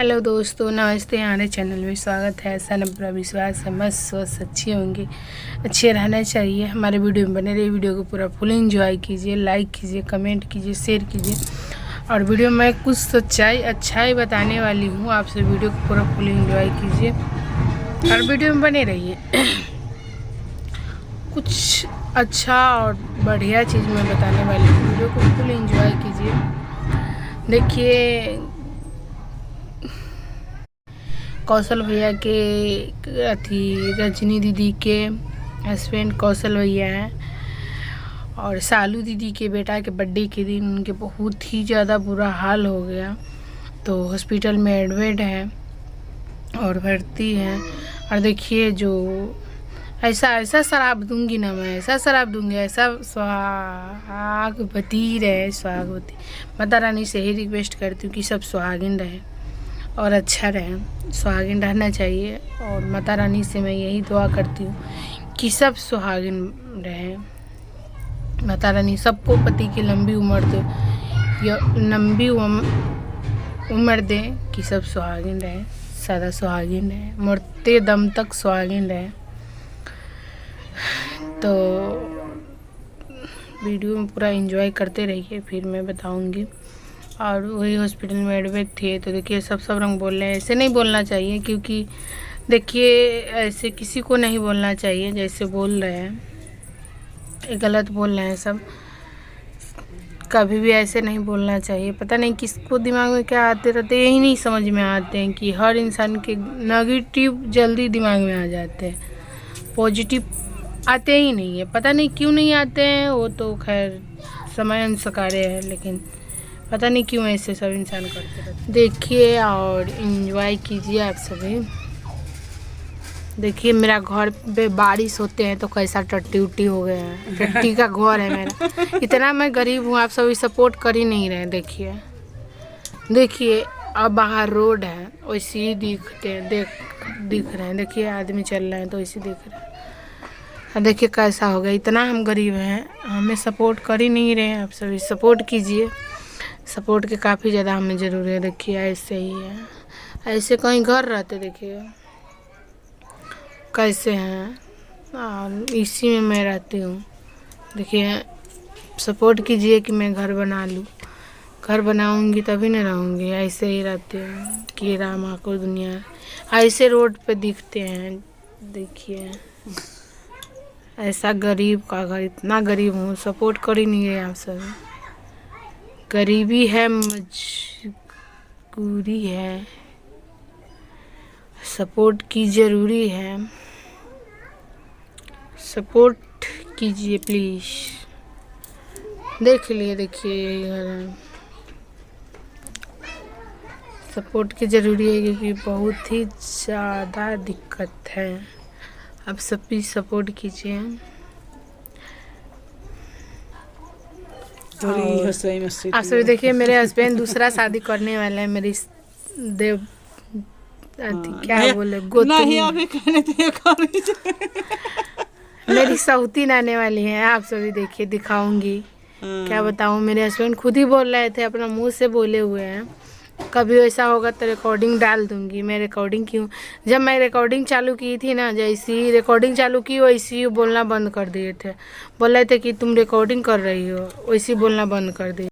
Hello दोस्तों, नमस्ते। हमारे चैनल में स्वागत है। ऐसा पूरा विश्वास है मस्त स्वस्थ अच्छे होंगे, अच्छे रहना चाहिए। हमारे वीडियो में बने रहिए। वीडियो को पूरा फुल एंजॉय कीजिए, लाइक कीजिए, कमेंट कीजिए, शेयर कीजिए। और वीडियो में कुछ सच्चाई अच्छाई बताने वाली हूँ, आपसे वीडियो को पूरा फुल एंजॉय कीजिए और वीडियो में बने रहिए। कुछ अच्छा और बढ़िया चीज़ मैं बताने वाली हूँ, वीडियो को फुल एंजॉय कीजिए। देखिए, कौशल भैया के रजनी दीदी के हस्बैंड कौशल भैया हैं और सालू दीदी के बेटा के बर्थडे के दिन उनके बहुत ही ज़्यादा बुरा हाल हो गया, तो हॉस्पिटल में एडमिट हैं और भर्ती हैं। और देखिए, जो ऐसा शराब दूंगी ना, मैं ऐसा शराब दूंगी, ऐसा सुहागवती रहे, सुहागवती। माता रानी से ही रिक्वेस्ट करती हूँ कि सब सुहागिन रहे और अच्छा रहे, सुहागिन रहना चाहिए। और माता रानी से मैं यही दुआ करती हूँ कि सब सुहागिन रहे। माता रानी सबको पति की लंबी उम्र दे, या लंबी उम्र दे कि सब सुहागिन रहे, सदा सुहागिन रहे, मरते दम तक सुहागिन रहे। तो वीडियो में पूरा एंजॉय करते रहिए, फिर मैं बताऊंगी। और वही हॉस्पिटल में एडमिट थे, तो देखिए सब रंग बोल रहे हैं। ऐसे नहीं बोलना चाहिए, क्योंकि देखिए ऐसे किसी को नहीं बोलना चाहिए जैसे बोल रहे हैं, ये गलत बोल रहे हैं सब। कभी भी ऐसे नहीं बोलना चाहिए। पता नहीं किसको दिमाग में क्या आते रहते, यही नहीं समझ में आते हैं कि हर इंसान के नेगेटिव जल्दी दिमाग में आ जाते हैं, पॉजिटिव आते ही नहीं है। पता नहीं क्यों नहीं आते हैं, वो तो खैर समय अनुसार है, लेकिन पता नहीं क्यों ऐसे सब इंसान करते रहते। देखिए और एंजॉय कीजिए आप सभी। देखिए, मेरा घर पे बारिश होते हैं तो कैसा टट्टी उट्टी हो गया है। टट्टी का घर है मेरा। इतना मैं गरीब हूँ, आप सभी सपोर्ट कर ही नहीं रहे। देखिए अब बाहर रोड है, वैसे ही दिख रहे हैं। देखिए आदमी चल रहे हैं तो वैसे दिख रहे हैं। देखिए कैसा हो गया। इतना हम गरीब हैं, हमें सपोर्ट कर ही नहीं रहे हैं। आप सभी सपोर्ट कीजिए, सपोर्ट के काफ़ी ज़्यादा हमें ज़रूरी है। देखिए ऐसे ही है, ऐसे कहीं घर रहते देखिए कैसे हैं, और इसी में मैं रहती हूँ। देखिए सपोर्ट कीजिए कि मैं घर बना लूँ। घर बनाऊँगी तभी ना रहूँगी, ऐसे ही रहती हूँ। कि रामा को दुनिया ऐसे रोड पे दिखते हैं। देखिए ऐसा गरीब का घर, इतना गरीब हूँ, सपोर्ट कर ही नहीं रहे आप सब। गरीबी है, मजबूरी है, सपोर्ट की ज़रूरी है। सपोर्ट कीजिए प्लीज़। देख लिए, देखिए यही घर है। सपोर्ट की ज़रूरी है, क्योंकि बहुत ही ज़्यादा दिक्कत है। आप सब भी सपोर्ट कीजिए। आप सभी देखिए, मेरे हस्बैंड दूसरा शादी करने वाला है। मेरी देव क्या बोले, मेरी सौतीन आने वाली है। आप सभी देखिए, दिखाऊंगी। क्या बताऊं, मेरे हस्बैंड खुद ही बोल रहे थे, अपना मुंह से बोले हुए हैं। कभी ऐसा होगा तो रिकॉर्डिंग डाल दूंगी। मैं रिकॉर्डिंग क्यों, जब मैं रिकॉर्डिंग चालू की थी ना, जैसी रिकॉर्डिंग चालू की वैसे ही बोलना बंद कर दिए थे। बोल रहे थे कि तुम रिकॉर्डिंग कर रही हो, वैसे ही बोलना बंद कर दिए।